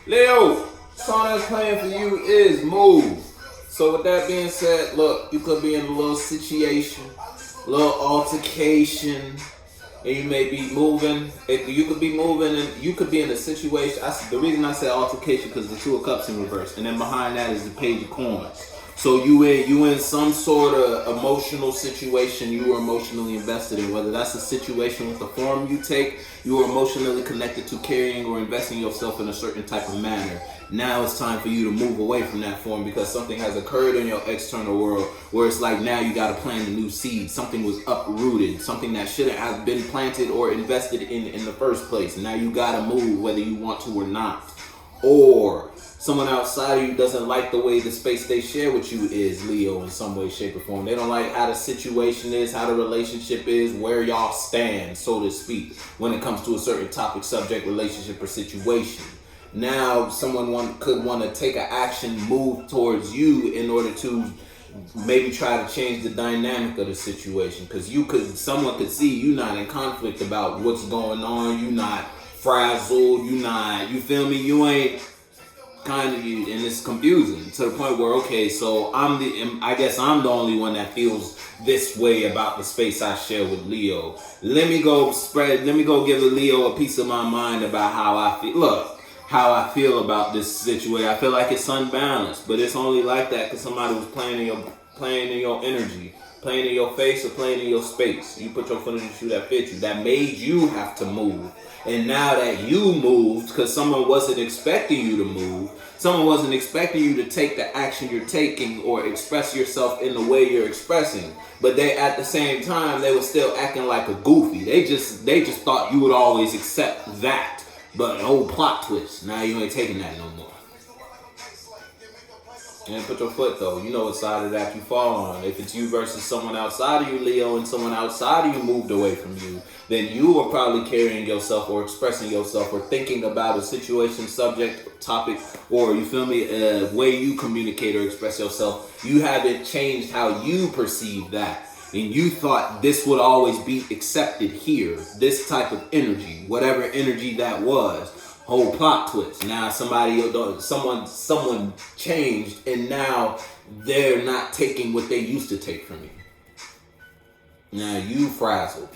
Leo, song that's playing for you is Move. So with that being said, look, you could be in a little situation, a little altercation, and you may be moving. You could be moving, and you could be in a situation. The reason I said altercation because the Two of Cups in reverse, and then behind that is the Page of Coins. So you in some sort of emotional situation you are emotionally invested in, whether that's a situation with the form you take, you are emotionally connected to carrying or investing yourself in a certain type of manner. Now it's time for you to move away from that form because something has occurred in your external world where it's like now you got to plant a new seed. Something was uprooted, something that shouldn't have been planted or invested in the first place. Now you got to move whether you want to or not. Or someone outside of you doesn't like the way the space they share with you is, Leo, in some way, shape, or form. They don't like how the situation is, how the relationship is, where y'all stand, so to speak, when it comes to a certain topic, subject, relationship, or situation. Now, someone could want to take an action, move towards you in order to maybe try to change the dynamic of the situation. Because someone could see you not in conflict about what's going on, you not frazzled, you feel me? You ain't kind of, and it's confusing to the point where, okay, so I guess I'm the only one that feels this way about the space I share with Leo. Let me go give a Leo a piece of my mind about how I feel. Look, how I feel about this situation. I feel like it's unbalanced, but it's only like that because somebody was playing in your energy, playing in your face or playing in your space. You put your foot in the shoe that fit you. That made you have to move. And now that you moved, because someone wasn't expecting you to move, someone wasn't expecting you to take the action you're taking or express yourself in the way you're expressing. But they, at the same time, they were still acting like a goofy. They just thought you would always accept that. But an old plot twist. Now you ain't taking that no more. And put your foot though. You know what side of that you fall on. If it's you versus someone outside of you, Leo, and someone outside of you moved away from you, then you are probably carrying yourself or expressing yourself or thinking about a situation, subject, topic, or you feel me, a way you communicate or express yourself. You haven't changed how you perceive that. And you thought this would always be accepted here. This type of energy, whatever energy that was. Whole plot twist. Now someone changed and now they're not taking what they used to take from you. Now you frazzled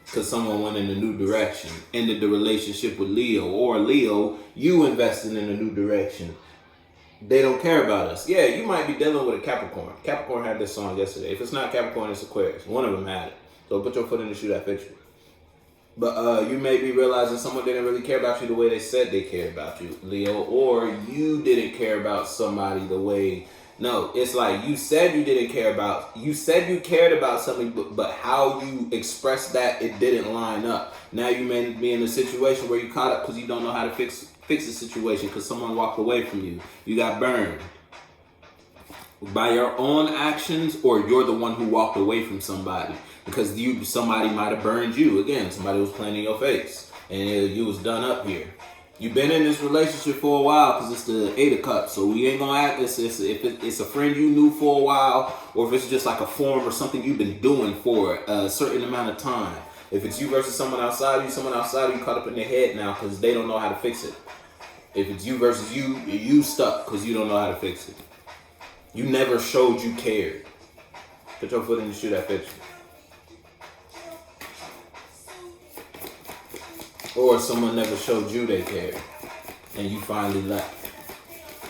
because someone went in a new direction, ended the relationship with Leo, or Leo, you invested in a new direction. They don't care about us. Yeah, you might be dealing with a Capricorn. Capricorn had this song yesterday. If it's not Capricorn, it's Aquarius. One of them had it. So put your foot in the shoe that fits you. But you may be realizing someone didn't really care about you the way they said they cared about you, Leo. Or you didn't care about somebody the way... No, it's like you said you didn't care about... You said you cared about something, but how you expressed that, it didn't line up. Now you may be in a situation where you caught up because you don't know how to fix the situation because someone walked away from you. You got burned by your own actions, or you're the one who walked away from somebody because somebody might have burned you. Again, somebody was playing in your face and you was done up here. You've been in this relationship for a while because it's the 8 of Cups, so we ain't gonna act this if it's a friend you knew for a while, or if it's just like a form or something you've been doing for a certain amount of time. If it's you versus someone outside of you caught up in their head now because they don't know how to fix it. If it's you versus you stuck because you don't know how to fix it. You never showed you cared. Put your foot in the shoe that fits you. Or someone never showed you they cared. And you finally left.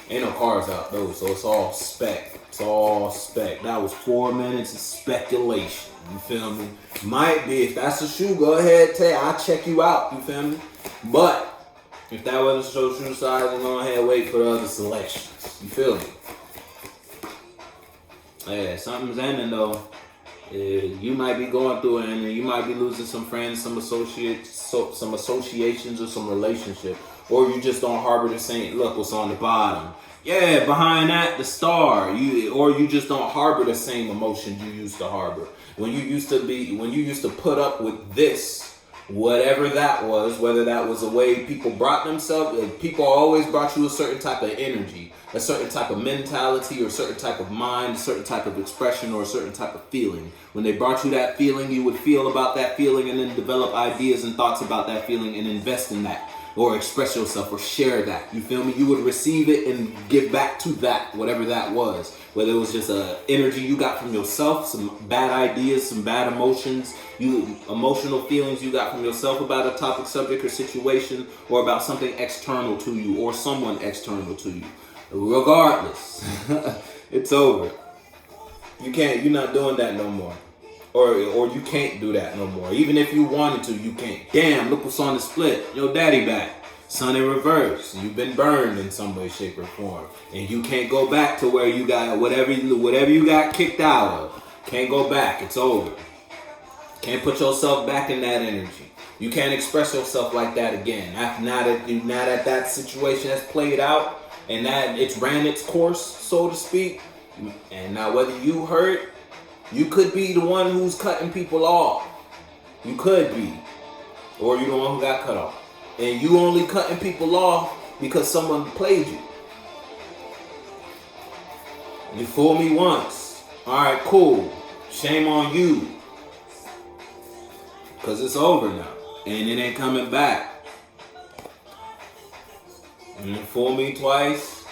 Ain't no cars out though, so it's all spec. It's all spec. That was 4 minutes of speculation. You feel me? Might be. If that's the shoe, go ahead, I'll check you out. You feel me? But if that wasn't so true size, then go ahead and wait for the other selections. You feel me? Yeah, something's ending though. You might be going through it, and you might be losing some friends, some associations, or some relationship, or you just don't harbor the same. Look what's on the bottom. Yeah, behind that, the star. Or you just don't harbor the same emotions you used to harbor. When you used to put up with this, whatever that was, whether that was the way people brought themselves. People always brought you a certain type of energy, a certain type of mentality, or a certain type of mind, a certain type of expression, or a certain type of feeling. When they brought you that feeling, you would feel about that feeling and then develop ideas and thoughts about that feeling and invest in that. or express yourself or share that. You feel me? You would receive it and give back to that, whatever that was. Whether it was just a energy you got from yourself, some bad ideas, some bad emotions, emotional feelings you got from yourself about a topic, subject, or situation, or about something external to you or someone external to you. Regardless, it's over. You're not doing that no more. Or you can't do that no more. Even if you wanted to, you can't. Damn, look what's on the split. Yo, daddy back. Sun in reverse. You've been burned in some way, shape, or form. And you can't go back to where you got whatever you got kicked out of. Can't go back. It's over. Can't put yourself back in that energy. You can't express yourself like that again. Now that situation has played out and that it's ran its course, so to speak. And now whether you hurt, you could be the one who's cutting people off. You could be. Or you're the one who got cut off. And you only cutting people off because someone played you. You fooled me once. Alright, cool. Shame on you. Because it's over now. And it ain't coming back. You fool me twice.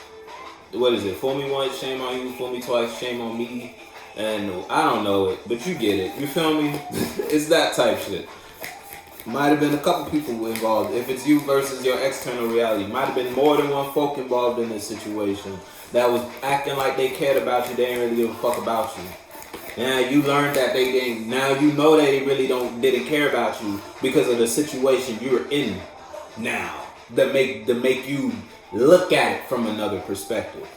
What is it? Fool me once, shame on you. Fool me twice, shame on me. And I don't know it, but you get it. You feel me? It's that type shit. Might have been a couple people involved. If it's you versus your external reality, might have been more than one folk involved in this situation that was acting like they cared about you. They didn't really give a fuck about you. Now you learned that they didn't. Now you know that they really didn't care about you because of the situation you're in now. That make you look at it from another perspective.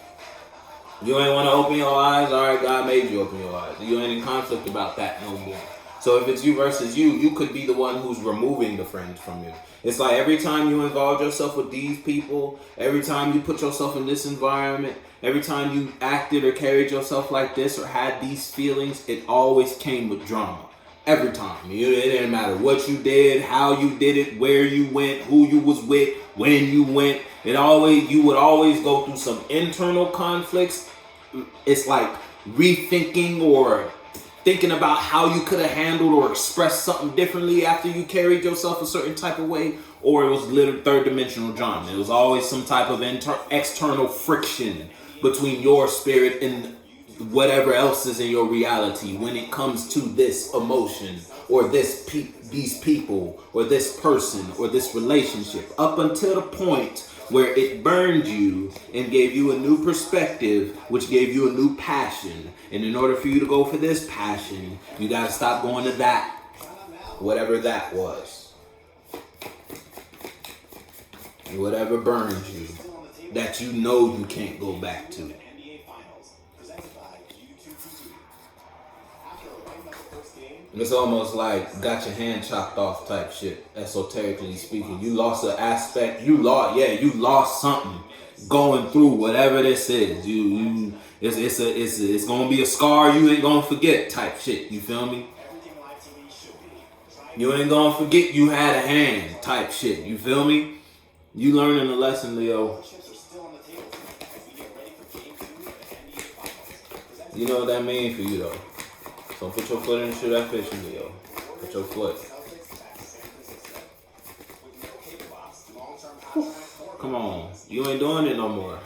You ain't want to open your eyes. All right, God made you open your eyes. You ain't in conflict about that no more. So if it's you versus you could be the one who's removing the friends from you. It's like every time you involve yourself with these people, every time you put yourself in this environment, every time you acted or carried yourself like this or had these feelings, it always came with drama. Every time. It didn't matter what you did, how you did it, where you went, who you was with, when you went. You would always go through some internal conflicts. It's like rethinking or thinking about how you could have handled or expressed something differently after you carried yourself a certain type of way, or it was literal third dimensional drama. It was always some type of external friction between your spirit and whatever else is in your reality when it comes to this emotion or these people or this person or this relationship, up until the point where it burned you and gave you a new perspective, which gave you a new passion. And in order for you to go for this passion, you got to stop going to that, whatever that was. Whatever burned you, that you know you can't go back to. It's almost like got your hand chopped off type shit, esoterically speaking. You lost an aspect. You lost something going through whatever this is. It's gonna be a scar you ain't gonna forget type shit. You feel me? You ain't gonna forget you had a hand type shit. You feel me? You learning a lesson, Leo. You know what that means for you though. So put your foot in and shoot that fish, Leo. Put your foot. Come on. You ain't doing it no more.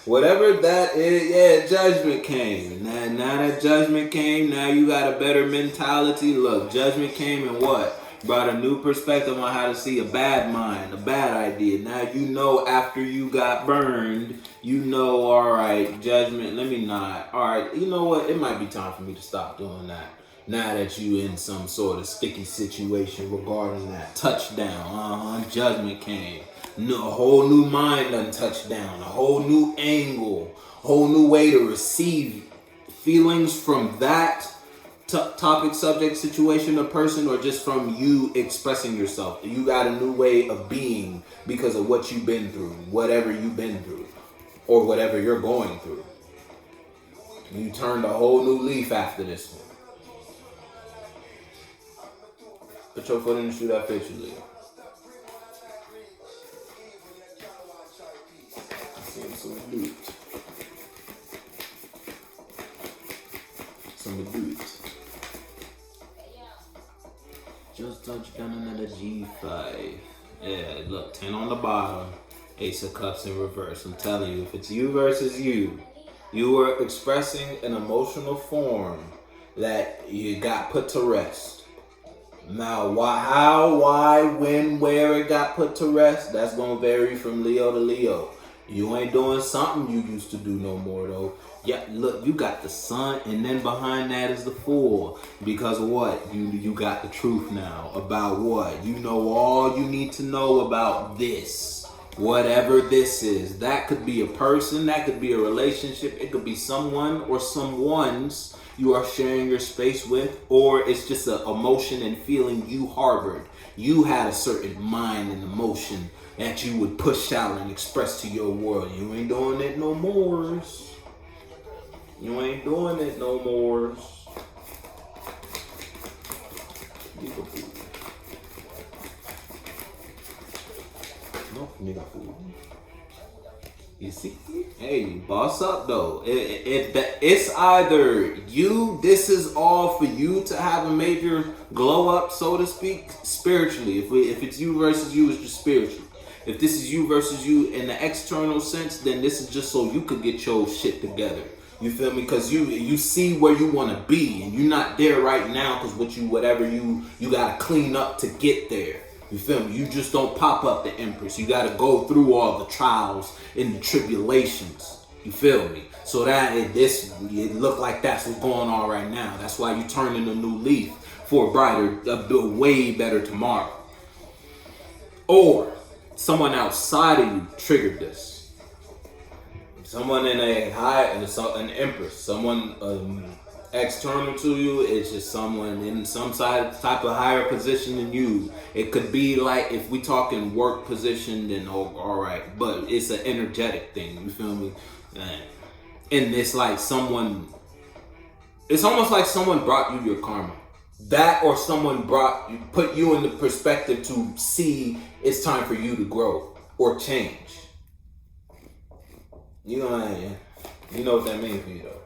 Whatever that is, judgment came. Now that judgment came, now you got a better mentality. Look, judgment came and what? Brought a new perspective on how to see a bad mind, a bad idea. Now you know after you got burned, you know, all right, judgment, let me not. All right, you know what? It might be time for me to stop doing that. Now that you in some sort of sticky situation regarding that touchdown, judgment came. No, a whole new mind done touched down, a whole new angle, whole new way to receive feelings from that topic, subject, situation, or person, or just from you expressing yourself. You got a new way of being because of what you've been through, whatever you've been through, or whatever you're going through. You turned a whole new leaf after this one. Put your foot in and shoot that picture, Leo. Some dude. Just touched down another G5. Yeah, look, 10 on the bottom, Ace of Cups in reverse. I'm telling you, if it's you versus you, you are expressing an emotional form that you got put to rest. Now, why, how, why, when, where it got put to rest, that's going to vary from Leo to Leo. You ain't doing something you used to do no more, though. Yeah, look, you got the sun, and then behind that is the Fool. Because of what? You got the truth now. About what? You know all you need to know about this. Whatever this is. That could be a person, that could be a relationship, it could be someone or someones you are sharing your space with, or it's just an emotion and feeling you harbored. You had a certain mind and emotion that you would push out and express to your world. You ain't doing it no more. You ain't doing it no more. No, nigga food. You see? Hey, boss up though. It's either you, this is all for you to have a major glow up, so to speak, spiritually. If it's you versus you, it's just spiritual. If this is you versus you in the external sense, then this is just so you could get your shit together. You feel me? Because you see where you want to be, and you're not there right now because whatever you got to clean up to get there. You feel me? You just don't pop up the Empress. You got to go through all the trials and the tribulations. You feel me? So that it look like that's what's going on right now. That's why you turning a new leaf for a brighter, a way better tomorrow. Or someone outside of you triggered this. Someone in an Empress, someone external to you, it's just someone in some type of higher position than you. It could be like, if we talking work position, then all right, but it's an energetic thing. You feel me? And it's like it's almost like someone brought you your karma. That, or someone put you in the perspective to see it's time for you to grow or change. You know what that means for you though.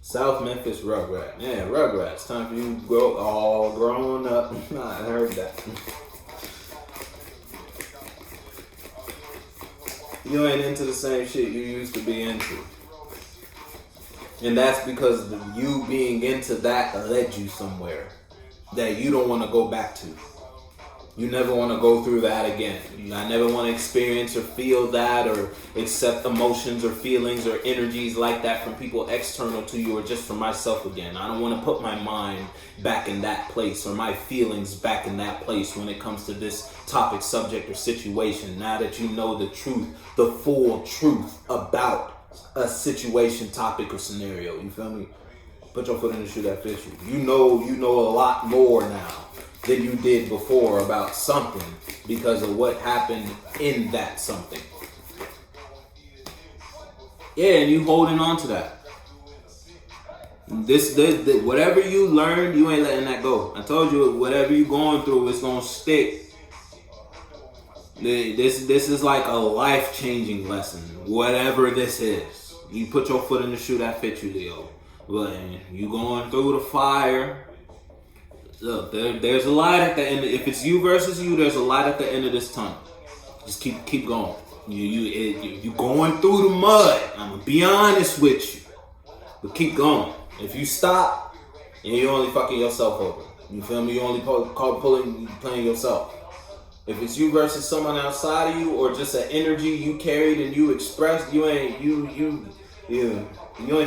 South Memphis Rugrat. Yeah, Rugrats. Time for you to grow, all grown up. I heard that. You ain't into the same shit you used to be into. And that's because you being into that led you somewhere that you don't want to go back to. You never want to go through that again. I never want to experience or feel that or accept emotions or feelings or energies like that from people external to you, or just for myself again. I don't want to put my mind back in that place or my feelings back in that place when it comes to this topic, subject, or situation. Now that you know the truth, the full truth about a situation, topic, or scenario. You feel me? Put your foot in the shoe that fits you. You know a lot more now than you did before about something because of what happened in that something. Yeah, and you holding on to that. This whatever you learned, you ain't letting that go. I told you, whatever you going through, it's gonna stick. This is like a life-changing lesson. Whatever this is, you put your foot in the shoe that fits you, Leo. But you going through the fire. Look, there's a light at the end. If it's you versus you, there's a light at the end of this tunnel. Just keep going. You going through the mud. I'm gonna be honest with you, but keep going. If you stop, you're only fucking yourself over. You feel me? You only playing yourself. If it's you versus someone outside of you, or just an energy you carried and you expressed, you ain't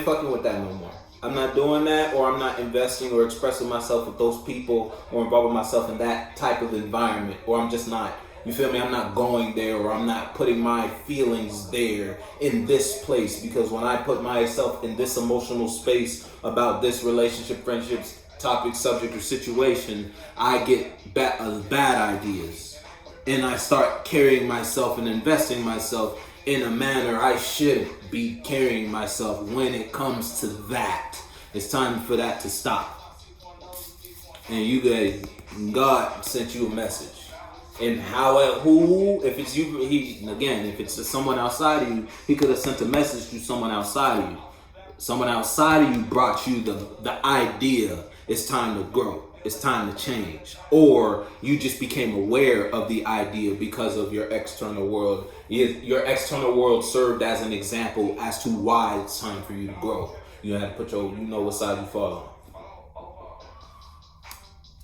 fucking with that no more. I'm not doing that, or I'm not investing or expressing myself with those people or involving myself in that type of environment, or I'm just not, you feel me? I'm not going there, or I'm not putting my feelings there in this place, because when I put myself in this emotional space about this relationship, friendships, topic, subject, or situation, I get bad ideas, and I start carrying myself and investing myself in a manner I shouldn't be carrying myself when it comes to that. It's time for that to stop. And you guys, God sent you a message. And if it's you, if it's someone outside of you, he could have sent a message to someone outside of you. Someone outside of you brought you the idea it's time to grow. it's time to change. Or you just became aware of the idea because of your external world. Your external world served as an example as to why it's time for you to grow. You have to put your, you know what side you fall on.